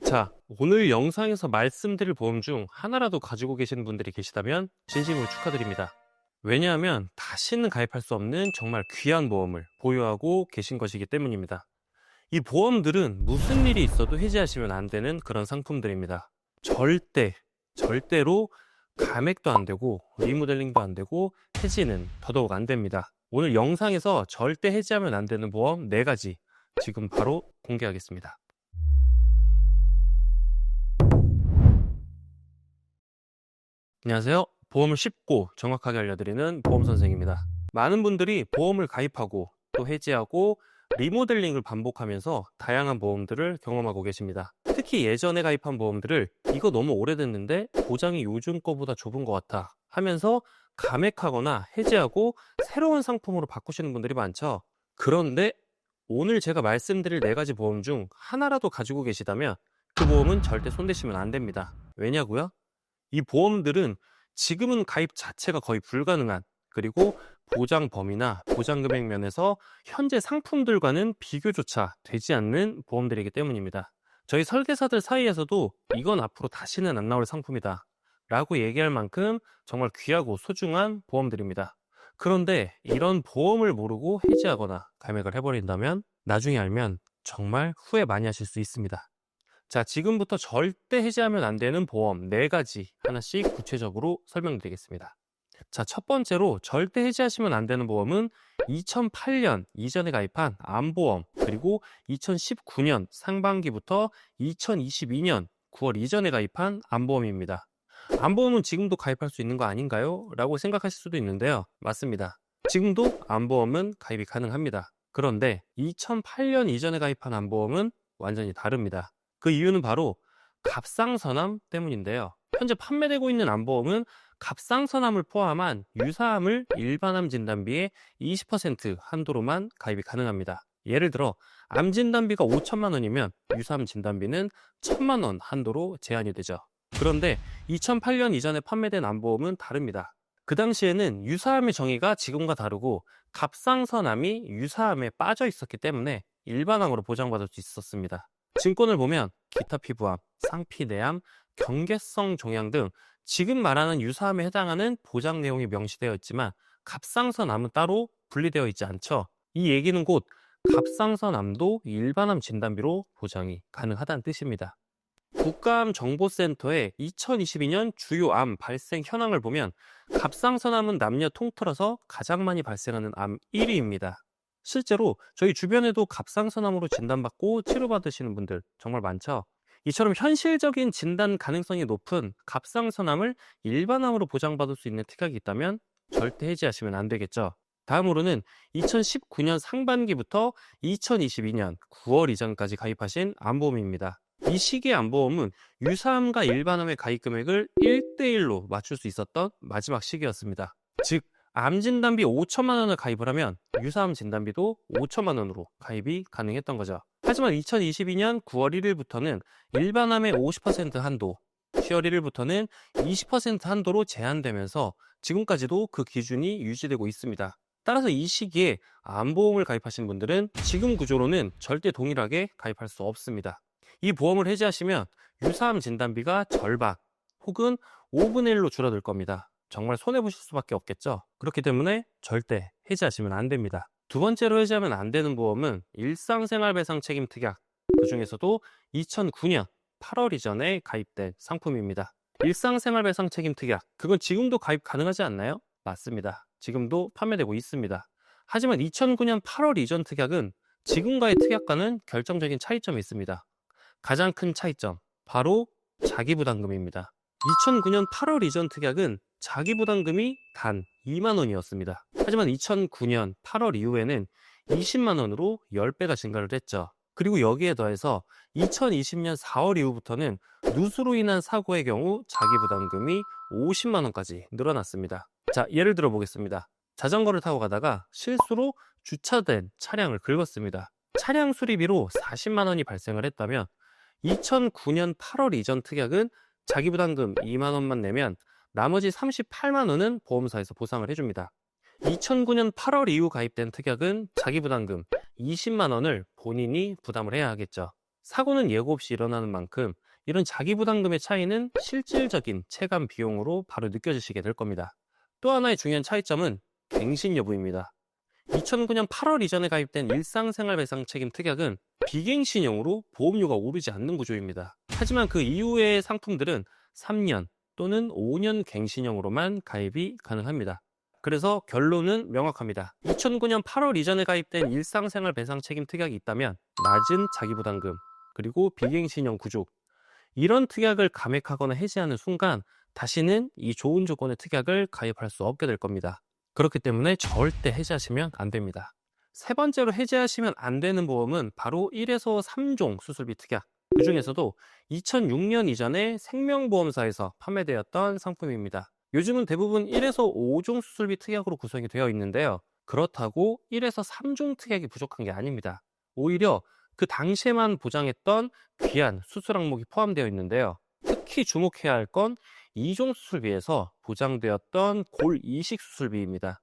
자, 오늘 영상에서 말씀드릴 보험 중 하나라도 가지고 계시는 분들이 계시다면 진심으로 축하드립니다. 왜냐하면 다시는 가입할 수 없는 정말 귀한 보험을 보유하고 계신 것이기 때문입니다. 이 보험들은 무슨 일이 있어도 해지하시면 안 되는 그런 상품들입니다. 절대로 감액도 안 되고 리모델링도 안 되고 해지는 더더욱 안 됩니다. 오늘 영상에서 절대 해지하면 안 되는 보험 4가지 지금 바로 공개하겠습니다. 안녕하세요. 보험을 쉽고 정확하게 알려드리는 보험선생입니다. 많은 분들이 보험을 가입하고 또 해지하고 리모델링을 반복하면서 다양한 보험들을 경험하고 계십니다. 특히 예전에 가입한 보험들을 이거 너무 오래됐는데 보장이 요즘 거보다 좁은 것 같아 하면서 감액하거나 해지하고 새로운 상품으로 바꾸시는 분들이 많죠. 그런데 오늘 제가 말씀드릴 4가지 보험 중 하나라도 가지고 계시다면 그 보험은 절대 손대시면 안 됩니다. 왜냐고요? 이 보험들은 지금은 가입 자체가 거의 불가능한, 그리고 보장 범위나 보장 금액 면에서 현재 상품들과는 비교조차 되지 않는 보험들이기 때문입니다. 저희 설계사들 사이에서도 이건 앞으로 다시는 안 나올 상품이다 라고 얘기할 만큼 정말 귀하고 소중한 보험들입니다. 그런데 이런 보험을 모르고 해지하거나 감액을 해버린다면 나중에 알면 정말 후회 많이 하실 수 있습니다. 자, 지금부터 절대 해지하면 안 되는 보험 4가지 하나씩 구체적으로 설명드리겠습니다. 자, 첫 번째로 절대 해지하시면 안 되는 보험은 2008년 이전에 가입한 암보험, 그리고 2019년 상반기부터 2022년 9월 이전에 가입한 암보험입니다. 암보험은 지금도 가입할 수 있는 거 아닌가요? 라고 생각하실 수도 있는데요. 맞습니다. 지금도 암보험은 가입이 가능합니다. 그런데 2008년 이전에 가입한 암보험은 완전히 다릅니다. 그 이유는 바로 갑상선암 때문인데요. 현재 판매되고 있는 암보험은 갑상선암을 포함한 유사암을 일반암 진단비의 20% 한도로만 가입이 가능합니다. 예를 들어 암 진단비가 5천만 원이면 유사암 진단비는 1천만 원 한도로 제한이 되죠. 그런데 2008년 이전에 판매된 암보험은 다릅니다. 그 당시에는 유사암의 정의가 지금과 다르고 갑상선암이 유사암에 빠져 있었기 때문에 일반암으로 보장받을 수 있었습니다. 증권을 보면 기타 피부암, 상피내암, 경계성 종양 등 지금 말하는 유사암에 해당하는 보장 내용이 명시되어 있지만 갑상선암은 따로 분리되어 있지 않죠. 이 얘기는 곧 갑상선암도 일반암 진단비로 보장이 가능하다는 뜻입니다. 국가암정보센터의 2022년 주요 암 발생 현황을 보면 갑상선암은 남녀 통틀어서 가장 많이 발생하는 암 1위입니다. 실제로 저희 주변에도 갑상선암으로 진단받고 치료받으시는 분들 정말 많죠. 이처럼 현실적인 진단 가능성이 높은 갑상선암을 일반암으로 보장받을 수 있는 특약이 있다면 절대 해지하시면 안 되겠죠. 다음으로는 2019년 상반기부터 2022년 9월 이전까지 가입하신 암보험입니다. 이 시기의 암보험은 유사암과 일반암의 가입 금액을 1대1로 맞출 수 있었던 마지막 시기였습니다. 즉, 암 진단비 5천만 원을 가입을 하면 유사암 진단비도 5천만 원으로 가입이 가능했던 거죠. 하지만 2022년 9월 1일부터는 일반암의 50% 한도, 10월 1일부터는 20% 한도로 제한되면서 지금까지도 그 기준이 유지되고 있습니다. 따라서 이 시기에 암보험을 가입하신 분들은 지금 구조로는 절대 동일하게 가입할 수 없습니다. 이 보험을 해지하시면 유사암 진단비가 절반 혹은 5분의 1로 줄어들 겁니다. 정말 손해보실 수밖에 없겠죠. 그렇기 때문에 절대 해지하시면 안 됩니다. 두 번째로 해지하면 안 되는 보험은 일상생활배상 책임 특약, 그 중에서도 2009년 8월 이전에 가입된 상품입니다. 일상생활배상 책임 특약, 그건 지금도 가입 가능하지 않나요? 맞습니다. 지금도 판매되고 있습니다. 하지만 2009년 8월 이전 특약은 지금과의 특약과는 결정적인 차이점이 있습니다. 가장 큰 차이점, 바로 자기부담금입니다. 2009년 8월 이전 특약은 자기부담금이 단 2만 원이었습니다. 하지만 2009년 8월 이후에는 20만 원으로 10배가 증가를 했죠. 그리고 여기에 더해서 2020년 4월 이후부터는 누수로 인한 사고의 경우 자기부담금이 50만 원까지 늘어났습니다. 자, 예를 들어 보겠습니다. 자전거를 타고 가다가 실수로 주차된 차량을 긁었습니다. 차량 수리비로 40만 원이 발생을 했다면 2009년 8월 이전 특약은 자기부담금 2만 원만 내면 나머지 38만 원은 보험사에서 보상을 해줍니다. 2009년 8월 이후 가입된 특약은 자기부담금 20만 원을 본인이 부담을 해야 하겠죠. 사고는 예고 없이 일어나는 만큼 이런 자기부담금의 차이는 실질적인 체감 비용으로 바로 느껴지시게 될 겁니다. 또 하나의 중요한 차이점은 갱신 여부입니다. 2009년 8월 이전에 가입된 일상생활배상책임 특약은 비갱신형으로 보험료가 오르지 않는 구조입니다. 하지만 그 이후의 상품들은 3년 또는 5년 갱신형으로만 가입이 가능합니다. 그래서 결론은 명확합니다. 2009년 8월 이전에 가입된 일상생활배상책임 특약이 있다면 낮은 자기부담금, 그리고 비갱신형 구조, 이런 특약을 감액하거나 해지하는 순간 다시는 이 좋은 조건의 특약을 가입할 수 없게 될 겁니다. 그렇기 때문에 절대 해지하시면 안 됩니다. 세 번째로 해지하시면 안 되는 보험은 바로 1에서 3종 수술비 특약. 그 중에서도 2006년 이전에 생명보험사에서 판매되었던 상품입니다. 요즘은 대부분 1에서 5종 수술비 특약으로 구성이 되어 있는데요. 그렇다고 1에서 3종 특약이 부족한 게 아닙니다. 오히려 그 당시에만 보장했던 귀한 수술 항목이 포함되어 있는데요. 특히 주목해야 할 건 2종 수술비에서 보장되었던 골 이식 수술비입니다.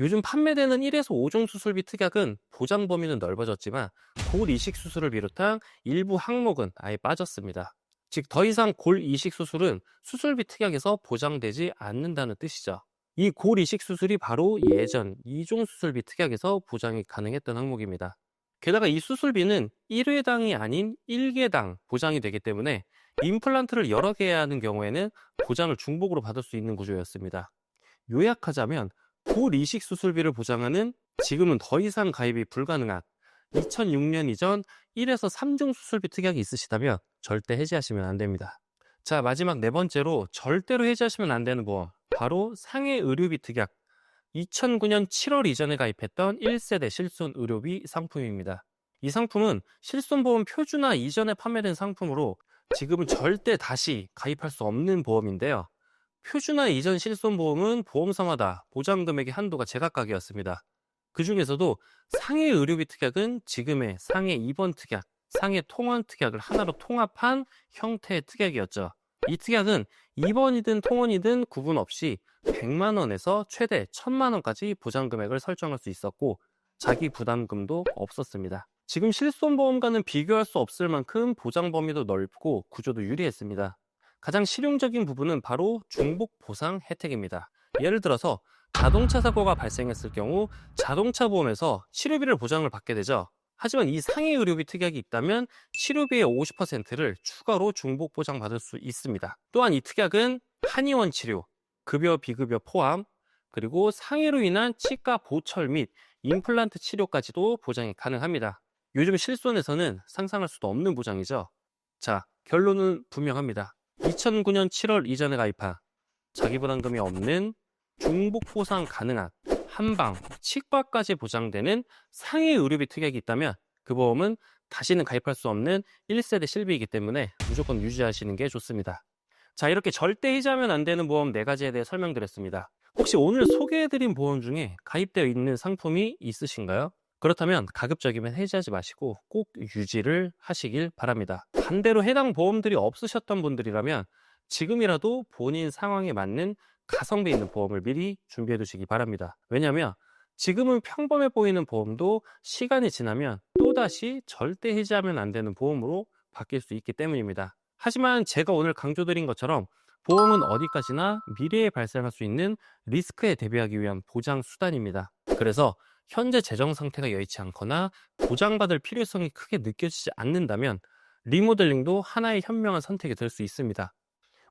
요즘 판매되는 1에서 5종 수술비 특약은 보장 범위는 넓어졌지만 골 이식 수술을 비롯한 일부 항목은 아예 빠졌습니다. 즉, 더 이상 골 이식 수술은 수술비 특약에서 보장되지 않는다는 뜻이죠. 이 골 이식 수술이 바로 예전 2종 수술비 특약에서 보장이 가능했던 항목입니다. 게다가 이 수술비는 1회당이 아닌 1개당 보장이 되기 때문에 임플란트를 여러 개 해야 하는 경우에는 보장을 중복으로 받을 수 있는 구조였습니다. 요약하자면 골 이식 수술비를 보장하는, 지금은 더 이상 가입이 불가능한 2006년 이전 1에서 3종 수술비 특약이 있으시다면 절대 해지하시면 안 됩니다. 자, 마지막 네 번째로 절대로 해지하시면 안 되는 보험, 바로 상해 의료비 특약. 2009년 7월 이전에 가입했던 1세대 실손 의료비 상품입니다. 이 상품은 실손보험 표준화 이전에 판매된 상품으로 지금은 절대 다시 가입할 수 없는 보험인데요. 표준화 이전 실손보험은 보험사마다 보장금액의 한도가 제각각이었습니다. 그 중에서도 상해 의료비 특약은 지금의 상해 입원 특약, 상해 통원 특약을 하나로 통합한 형태의 특약이었죠. 이 특약은 입원이든 통원이든 구분 없이 100만 원에서 최대 1000만 원까지 보장금액을 설정할 수 있었고 자기 부담금도 없었습니다. 지금 실손보험과는 비교할 수 없을 만큼 보장 범위도 넓고 구조도 유리했습니다. 가장 실용적인 부분은 바로 중복 보상 혜택입니다. 예를 들어서 자동차 사고가 발생했을 경우 자동차 보험에서 치료비를 보장을 받게 되죠. 하지만 이 상해 의료비 특약이 있다면 치료비의 50%를 추가로 중복 보장받을 수 있습니다. 또한 이 특약은 한의원 치료, 급여 비급여 포함, 그리고 상해로 인한 치과 보철 및 임플란트 치료까지도 보장이 가능합니다. 요즘 실손에서는 상상할 수도 없는 보장이죠. 자, 결론은 분명합니다. 2009년 7월 이전에 가입한 자기부담금이 없는 중복 보상 가능한 한방 치과까지 보장되는 상해 의료비 특약이 있다면 그 보험은 다시는 가입할 수 없는 1세대 실비이기 때문에 무조건 유지하시는 게 좋습니다. 자, 이렇게 절대 해지하면 안 되는 보험 4가지에 대해 설명드렸습니다. 혹시 오늘 소개해드린 보험 중에 가입되어 있는 상품이 있으신가요? 그렇다면 가급적이면 해지하지 마시고 꼭 유지를 하시길 바랍니다. 반대로 해당 보험들이 없으셨던 분들이라면 지금이라도 본인 상황에 맞는 가성비 있는 보험을 미리 준비해 두시기 바랍니다. 왜냐하면 지금은 평범해 보이는 보험도 시간이 지나면 또다시 절대 해지하면 안 되는 보험으로 바뀔 수 있기 때문입니다. 하지만 제가 오늘 강조드린 것처럼 보험은 어디까지나 미래에 발생할 수 있는 리스크에 대비하기 위한 보장 수단입니다. 그래서 현재 재정 상태가 여의치 않거나 보장받을 필요성이 크게 느껴지지 않는다면 리모델링도 하나의 현명한 선택이 될 수 있습니다.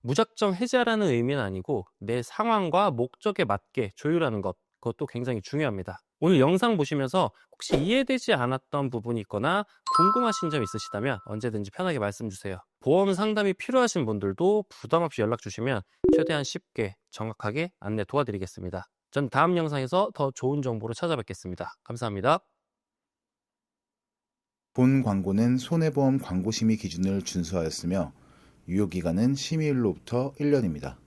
무작정 해지하라는 의미는 아니고 내 상황과 목적에 맞게 조율하는 것, 그것도 굉장히 중요합니다. 오늘 영상 보시면서 혹시 이해되지 않았던 부분이 있거나 궁금하신 점 있으시다면 언제든지 편하게 말씀 주세요. 보험 상담이 필요하신 분들도 부담 없이 연락 주시면 최대한 쉽게 정확하게 안내 도와드리겠습니다. 전 다음 영상에서 더 좋은 정보로 찾아뵙겠습니다. 감사합니다. 본 광고는 손해보험 광고심의 기준을 준수하였으며 유효기간은 심의일로부터 1년입니다.